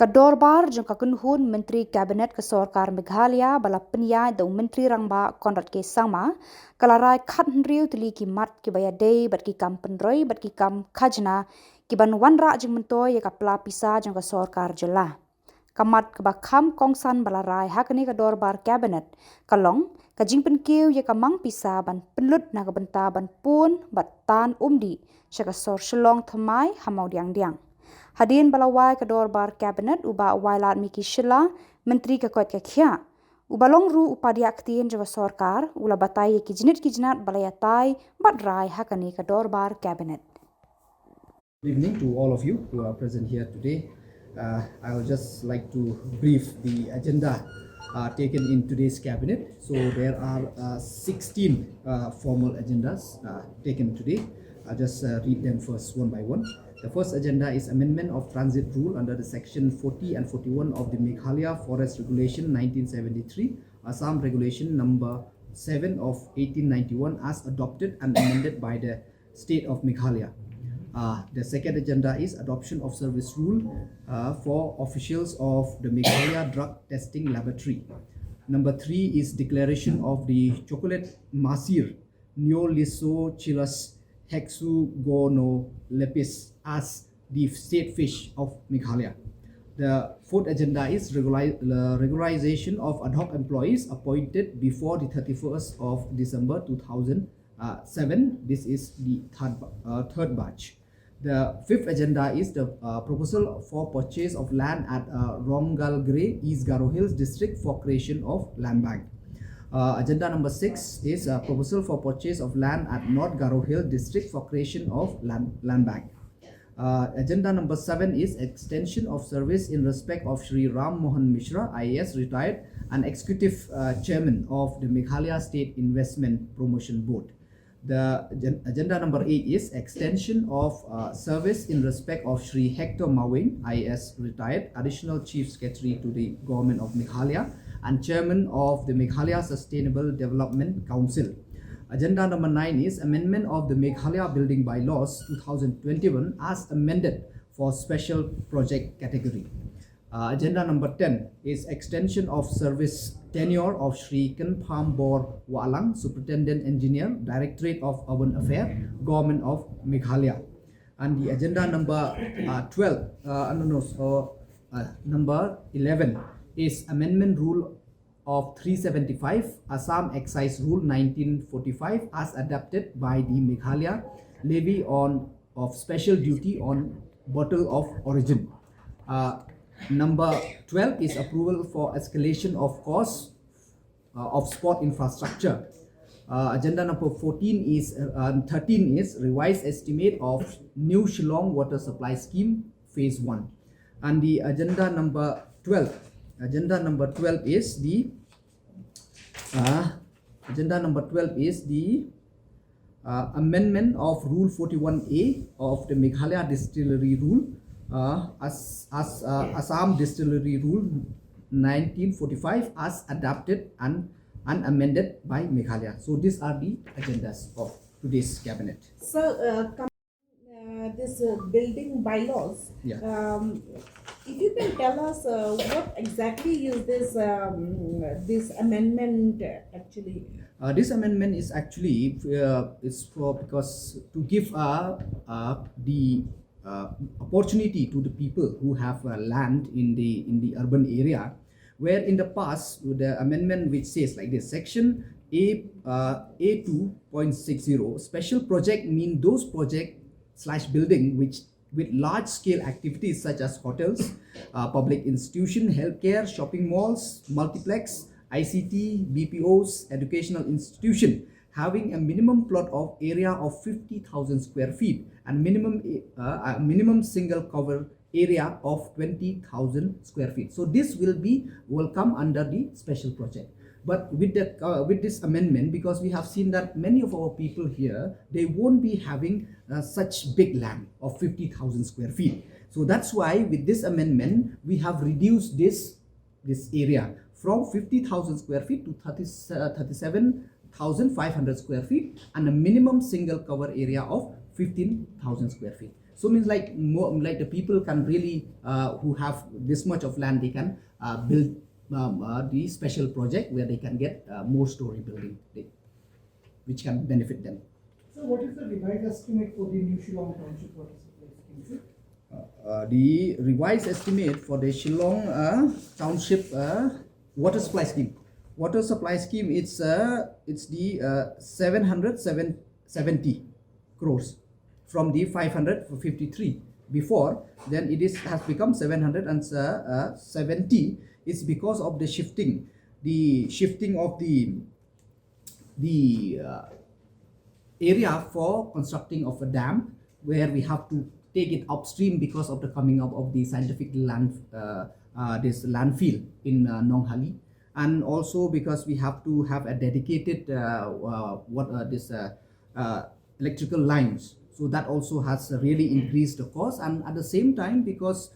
Kadorbar jong kakunhun Menteri Kabinet Kesorkar Meghalaya bala penyai dong Menteri Rangba Konrad ke Sangma kalarai khat hendriu tili ki mat ki bayadei bat ki kam penroi bat ki kam khajna ki ban wanra jing mentoy ya kapla pisa jong Khuborjylla kamat kebakham kongsan balarai hakani Kadorbar Kabinet kalong kajing penkiu ya kamang pisa ban penlut na kabenta ban pun bat tan umdi syakasor Shillong thamai hamau diang Hadirin balawai Kadorbar Kabinet uba wailat miki Shilla Menteri Kekuat Kekhia ubalong ru upadia aktin jawa sorkar ula batai ki jinit balayatai badrai hakani Kadorbar Kabinet. Good evening to all of you who are present here today. I would just like to brief the agenda taken in today's cabinet. So there are 16 formal agendas taken today. I'll just read them first one by one. The first agenda is amendment of transit rule under the section 40 and 41 of the Meghalaya Forest Regulation 1973, Assam Regulation number 7 of 1891 as adopted and amended by the state of Meghalaya. The second agenda is adoption of service rule for officials of the Meghalaya Drug Testing Laboratory. Number 3 is declaration of the chocolate masir Neolisochilus hexagonolepis as the state fish of Meghalaya. The fourth agenda is regularization of ad hoc employees appointed before the 31st of December 2007. This is the third batch. The fifth agenda is the proposal for purchase of land at Rongalgre, East Garo Hills district for creation of land bank. Agenda number 6 is a proposal for purchase of land at North Garo Hill district for creation of land bank. Agenda number 7 is extension of service in respect of Shri Ram Mohan Mishra, IAS retired and executive chairman of the Meghalaya State Investment Promotion Board. The agenda number 8 is extension of service in respect of Shri Hector Mawing, IAS retired, additional chief secretary to the government of Meghalaya and chairman of the Meghalaya Sustainable Development Council. Agenda number 9 is amendment of the Meghalaya Building Bylaws 2021 as amended for special project category. Agenda number 10 is extension of service tenure of Shri Khubor Walang, Superintendent Engineer, Directorate of Urban Affairs, Government of Meghalaya. And the agenda number number 11 is amendment rule of 375 Assam Excise Rule 1945 as adapted by the Meghalaya levy of special duty on bottle of origin. Number 12 is approval for escalation of cost of sport infrastructure. Agenda number 13 is revised estimate of new Shillong water supply scheme phase 1. And the agenda number 12 is the amendment of Rule 41A of the Meghalaya Distillery Rule Assam Distillery Rule 1945 as adapted and amended by Meghalaya. So these are the agendas of today's cabinet. So this building bylaws, if you can tell us what exactly is this amendment actually? This amendment is actually because to give the opportunity to the people who have land in the urban area, where in the past the amendment which says like this, section A2.60 special project mean those project / building which with large scale activities such as hotels, public institution, healthcare, shopping malls, multiplex, ICT, BPOs, educational institution having a minimum plot of area of 50,000 square feet and minimum single cover area of 20,000 square feet. So this will come under the special project. But with this amendment, because we have seen that many of our people here, they won't be having such big land of 50,000 square feet. So that's why with this amendment, we have reduced this area from 50,000 square feet to 37,500 square feet and a minimum single cover area of 15,000 square feet. So means like more like the people can really who have this much of land, they can build the special project where they can get more story building, which can benefit them. So what is the revised estimate for the new Shillong township water supply scheme? The revised estimate for the Shillong township water supply scheme. Water supply scheme, it's the 770 crores from the 553 before. Then it has become 770. It's because of the shifting of the area for constructing of a dam, where we have to take it upstream because of the coming up of the scientific this landfill in Nonghalli, and also because we have to have a dedicated electrical lines. So that also has really increased the cost, and at the same time because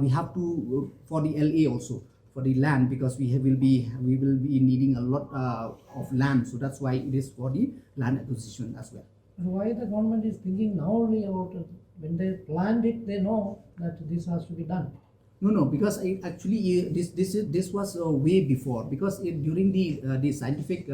we have to for the LA also for the land, because we will be needing a lot of land. So that's why it is for the land acquisition as well. Why the government is thinking now only about it? When they planned it, they know that this has to be done. No, because this was way before, because during the scientific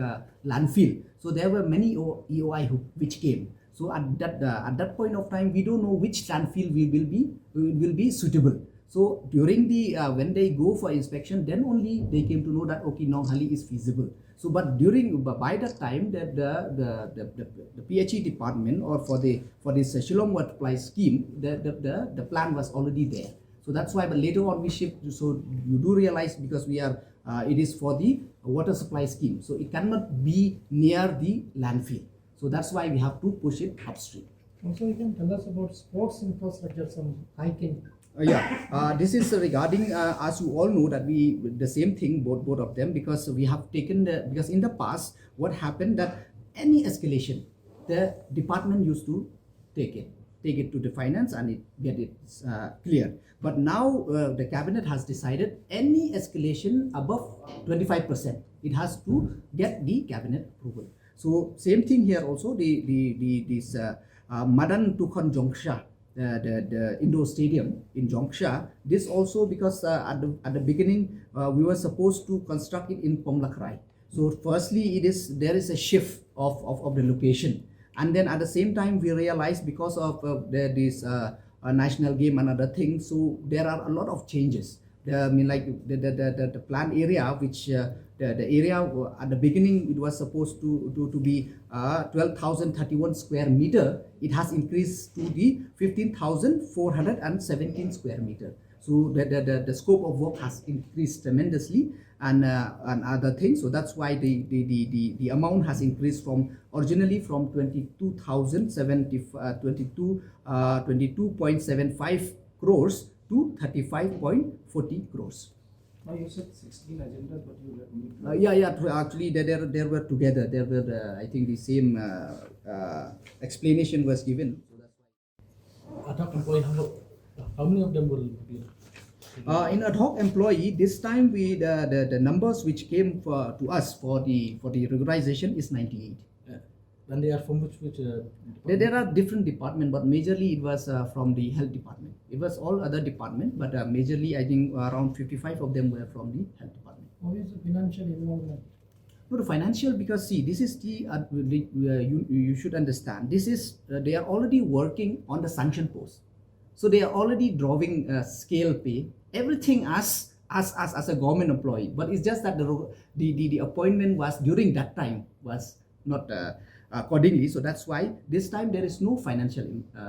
landfill, so there were many EOI which came. So at that point of time, we don't know which landfill will be suitable. So during the when they go for inspection, then only they came to know that okay, Nonghalli is feasible. So but by that time that the PHE department, or for this Shillong water supply scheme, the plan was already there. So that's why, but later on we shift. So you do realize, because we are it is for the water supply scheme, so it cannot be near the landfill. So that's why we have to push it upstream. Also, you can tell us about sports infrastructure, some hiking. This is regarding as you all know that the same thing, both of them, because we have taken because in the past what happened, that any escalation the department used to take it to the finance and get it cleared. But now the cabinet has decided any escalation above 25%, it has to get the cabinet approval. So same thing here also, this Madan Tukon Jongsha, the indoor stadium in Jongsha. This also because at the beginning we were supposed to construct it in Pomlakrai. So firstly there is a shift of the location, and then at the same time we realized because of this national game and other things, so there are a lot of changes. I mean, like the plan area, which the area at the beginning it was supposed to be 12,031 square meter. It has increased to the 15,417 square meter. So the scope of work has increased tremendously, and other things. So that's why the amount has increased from originally from 22.75 crores to 35.40 crores. Now you said 16 agendas, but you Actually, there were together. There were I think the same explanation was given. So that's why. ad hoc employee, how many of them will be? In ad hoc employee, this time the numbers which came to us for the regularization is 98. And they are from which There are different departments, but majorly it was from the health department. It was all other departments, but majorly I think around 55 of them were from the health department. How is the financial involvement? No, the financial, because see, this is you should understand. This is they are already working on the sanction post, so they are already drawing scale pay, everything as a government employee. But it's just that the appointment was during that time was not accordingly. So that's why this time there is no financial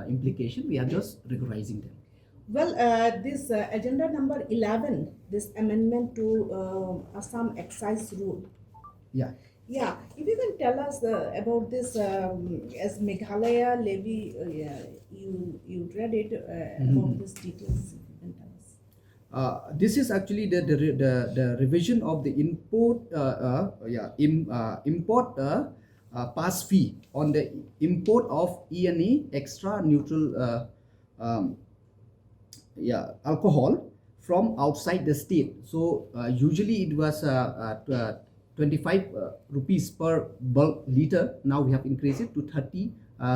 implication. We are just regularizing them. Well, this agenda number 11, this amendment to Assam excise rule. Yeah. Yeah, if you can tell us about this, as Meghalaya levy, you read it about this details. If you can tell us. This is actually the revision of the import pass fee on the import of ENA extra neutral alcohol from outside the state. So usually it was 25 rupees per bulk liter. Now we have increased it to 30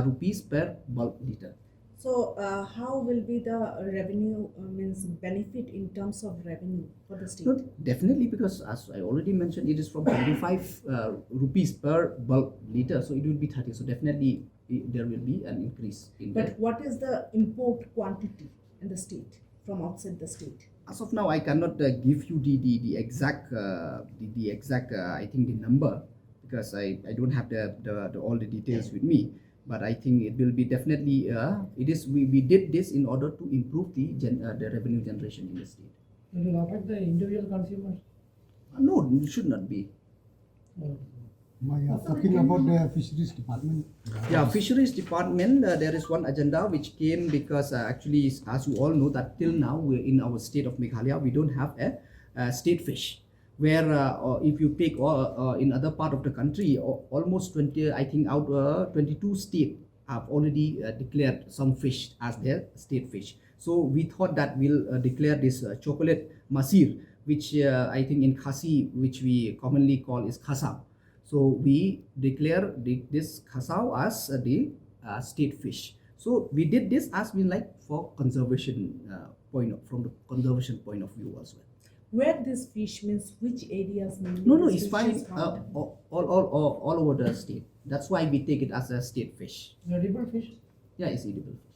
rupees per bulk liter. So how will be the revenue means benefit in terms of revenue for the state? No, definitely, because as I already mentioned, it is from 25 rupees per bulk liter, so it will be 30. So definitely there will be an increase in But what is the import quantity in the state from outside the state? as of now, I cannot give you the exact I think the number, because I don't have the all the details with me. But I think it will be definitely it is we did this in order to improve the revenue generation in the state. It will affect the individual consumers. No, it should not be. Talking about the fisheries department. Yeah, fisheries department, there is one agenda which came because actually, as you all know, that till now we're in our state of Meghalaya, we don't have a state fish. Where if you take in other part of the country, almost 20, I think out 22 states have already declared some fish as their state fish. So we thought that we'll declare this chocolate masir, which I think in khasi, which we commonly call is khasa. So we declare this khasau as the state fish. So we did this as been like for conservation from the conservation point of view as well. Where this fish means which areas? No, it's fine all over the state. That's why we take it as a state fish. It's edible fish. Yeah, it's edible fish.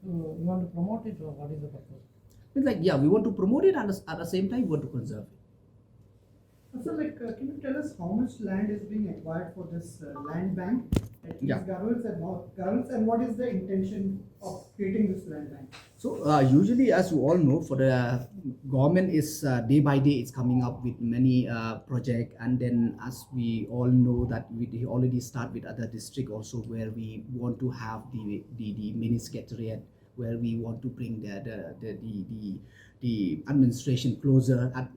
So you want to promote it, or what is the purpose? It's like, yeah, we want to promote it, and at the same time we want to conserve it. So, can you tell us how much land is being acquired for this land bank at Yeah. East Garhwals and North Garhwals, and what is the intention of creating this land bank? So usually, as you all know, for the government is day by day it's coming up with many project, and then as we all know that we already start with other district also, where we want to have the mini secretariat, where we want to bring the administration closer at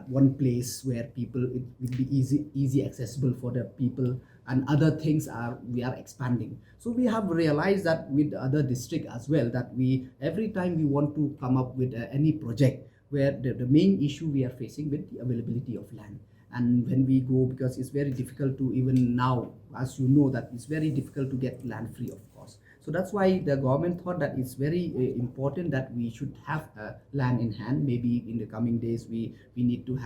one place where people it will be easy accessible for the people, and other things we are expanding. So we have realized that with the other district as well, that we every time we want to come up with any project where the main issue we are facing with the availability of land. And when we go, because it's very difficult to, even now, as you know, that it's very difficult to get land free of cost. So that's why the government thought that it's very important that we should have land in hand. Maybe in the coming days we need to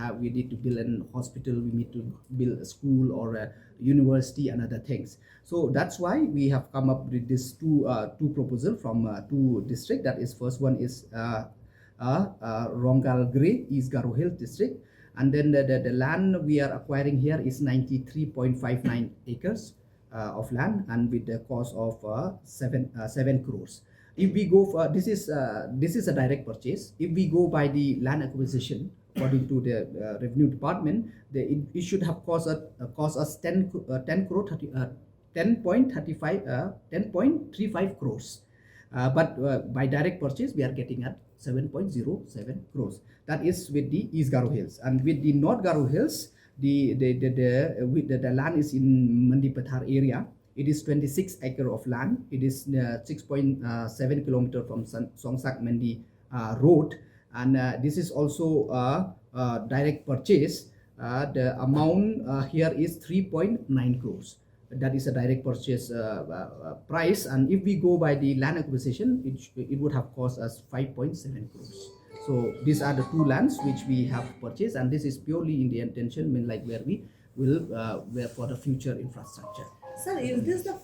build an hospital, we need to build a school or a university and other things. So that's why we have come up with this two proposal from two district. That is, first one is Rongal Grey, East Garo Hills district, and then the land we are acquiring here is 93.59 acres of land, and with the cost of 7 crores. If we go for this is a direct purchase. If we go by the land acquisition, according to the revenue department, it should have cost us 10.35 crores. But by direct purchase, we are getting at 7.07 crores. That is with the East Garo Hills, and with the North Garo Hills, the land is in Mandi Pathar area. It is 26 acre of land. It is 6.7 kilometer from Songsak Mandi road, and this is also direct purchase. The amount here is 3.9 crores. That is a direct purchase price, and if we go by the land acquisition, it would have cost us 5.7 crores. So these are the two lands which we have purchased, and this is purely in the intention, like where we will where for the future infrastructure. Sir, is this the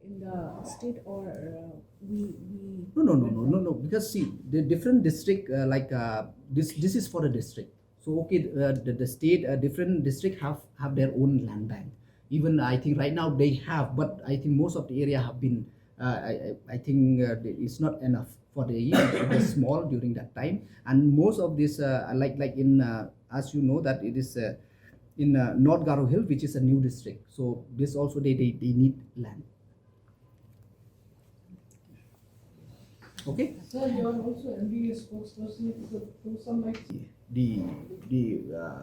in the state, or we? No. Because see, the different district this is for the district. So okay, the state different district have their own land bank. Even I think right now they have, but I think most of the area have been. I think it's not enough for the year. It is small during that time, and most of this like in as you know that it is in North Garo Hill, which is a new district. So this also they need land. Okay. Sir, you are also MBA spokesperson. So throw some light. The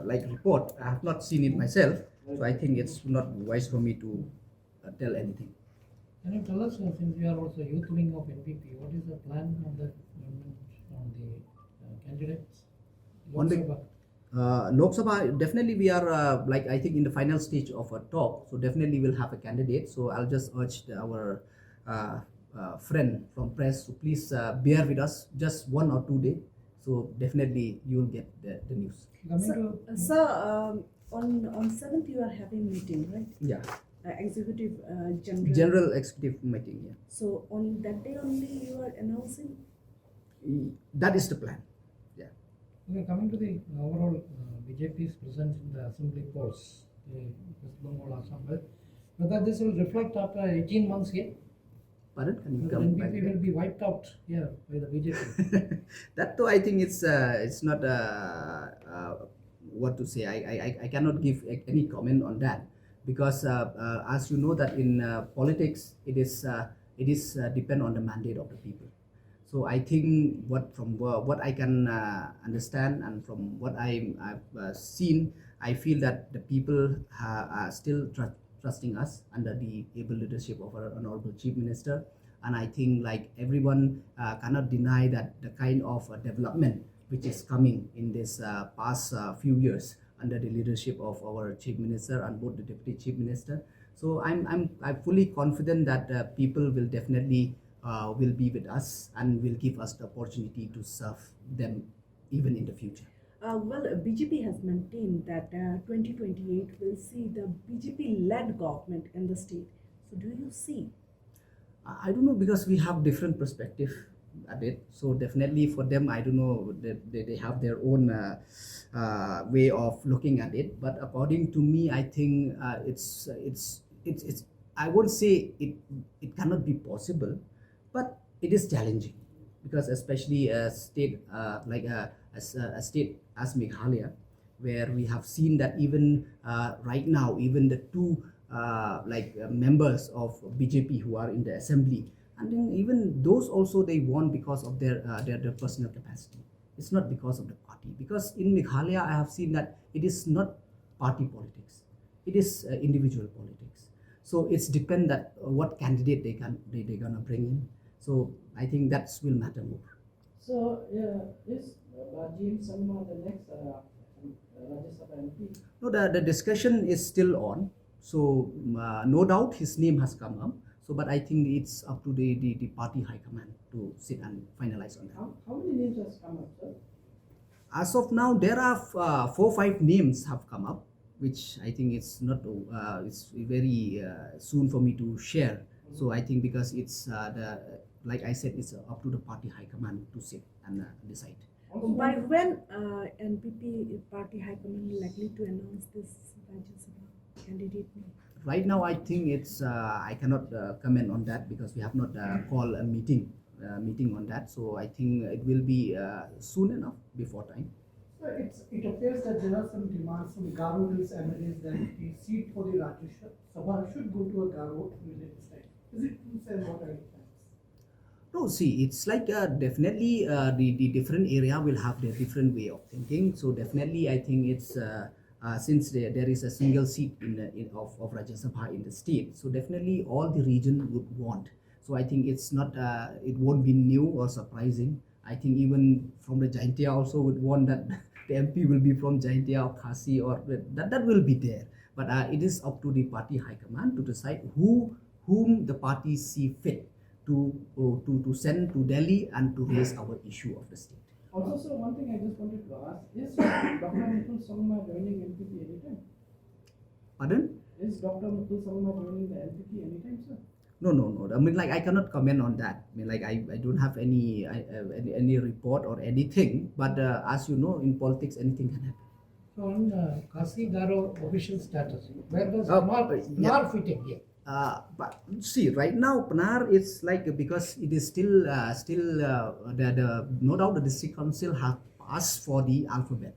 like report, I have not seen it myself, so I think it's not wise for me to tell anything. Can you tell us, since you are also youth wing of NPP, what is the plan of the government on the candidates? On the Lok Sabha, definitely we are like I think in the final stage of a talk, so definitely we'll have a candidate. So I'll just urge our friend from press, so please bear with us just 1 or 2 days. So definitely you will get the news. Coming to Sir, on 7th you are having meeting, right? Yeah, Executive General. general executive meeting. Yeah, So on that day only you are announcing? that is the plan. Yeah. okay, coming to the overall BJP's presence in the assembly polls, the West Bengal Assembly, whether this will reflect after 18 months here, Pardon? Can you whether come back? NPP will be wiped out here by the BJP. That too, I think it's not what to say. I cannot give any comment on that, because as you know that in politics it is depend on the mandate of the people. So I think what I can understand, and from what I've seen, I feel that the people are still trusting us under the able leadership of our honorable chief minister. And I think like everyone cannot deny that the kind of development which is coming in this past few years under the leadership of our chief minister and both the deputy chief minister. So I'm fully confident that people will definitely will be with us and will give us the opportunity to serve them even in the future. Well, BJP has maintained that 2028 will see the BJP-led government in the state. So do you see? I don't know, because we have different perspective at it. So definitely for them, I don't know, they have their own way of looking at it. But according to me, I think it's I won't say it cannot be possible, but it is challenging, because especially a state a state as Meghalaya, where we have seen that even right now, even the two members of BJP who are in the assembly, and then even those also they won because of their personal capacity. It's not because of the party, because in Meghalaya I have seen that it is not party politics, it is individual politics. So it's depend that what candidate they gonna bring in. So I think that will matter more. So, is Rajim Samla the next Rajya Sabha MP? No, the discussion is still on. So no doubt his name has come up. So, but I think it's up to the party high command to sit and finalize on that. How many names has come up, sir? As of now, there are 4 or 5 names have come up, which I think it's not it's very soon for me to share. So I think because it's like I said, it's up to the party high command to sit and decide. By when NPP party high command likely to announce this Rajya Sabha candidate name? Right now, I think it's I cannot comment on that, because we have not called a meeting on that. So I think it will be soon enough, before time. So it appears that there are some demands from Garo Hills MLAs that the seat for the Rajya Sabha should go to a Garo village instead. Is it true, sir? What are your plans? No, see, it's like definitely the different area will have their different way of thinking. So definitely, I think it's since there is a single seat of Rajya Sabha in the state, so definitely all the region would want. So I think it's not it won't be new or surprising. I think even from the Jaintia also would want that the MP will be from Jaintia or Khasi, or that will be there. But it is up to the party high command to decide whom the party see fit to send to Delhi and to raise our issue of the state. Also, sir, one thing I just wanted to ask, is Dr. Mukul Salma joining NPP anytime? Pardon? Is Dr. Mukul Salma joining the NPP anytime, sir? No. I mean, like, I cannot comment on that. I mean, like, I don't have any report or anything. But as you know, in politics, anything can happen. So on Khasi Garo official status, where does yeah. Panar fit in here? But see, right now Panar is like, because it is still the no doubt the district council have asked for the alphabet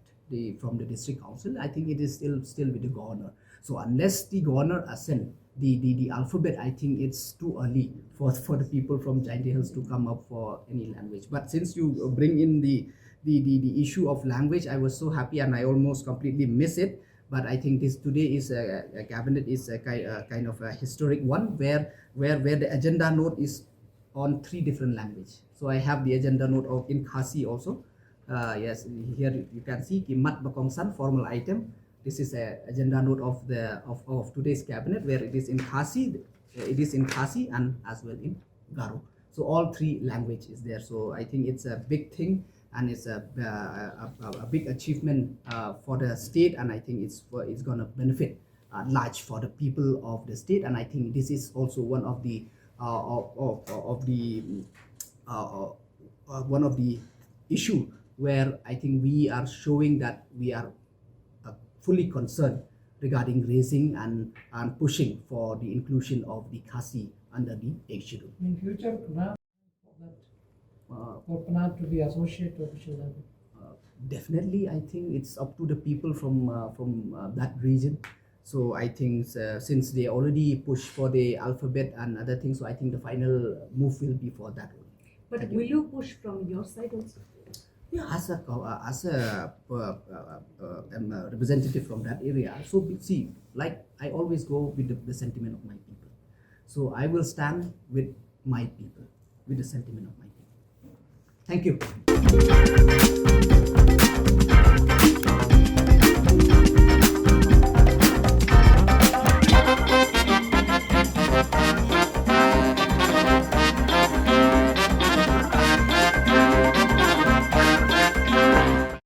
from the district council. I think it is still with the governor. So unless the governor assent the alphabet, I think it's too early for the people from Giant Hills to come up for any language. But since you bring in the issue of language, I was so happy and I almost completely miss it. But I think today is a cabinet is a kind of a historic one, where the agenda note is on 3 different languages. So I have the agenda note of in Khasi also. Yes, here you can see Kimat Bakongsan formal item. This is a agenda note of today's cabinet, where it is in Khasi, and as well in Garo. So all three language is there. So I think it's a big thing, and it's a big achievement for the state, and I think it's going to benefit large for the people of the state. And I think this is also one of the one of the issue where I think we are showing that we are fully concerned regarding raising and pushing for the inclusion of the khasi under the age schedule. In future, Penat, for Penat to be associate official level. Definitely, I think it's up to the people from that region. So I think since they already pushed for the alphabet and other things, so I think the final move will be for that one. But will you push from your side also? Yeah, as a representative from that area. So see, like I always go with the sentiment of my people. So I will stand with my people, with the sentiment of my people. Thank you.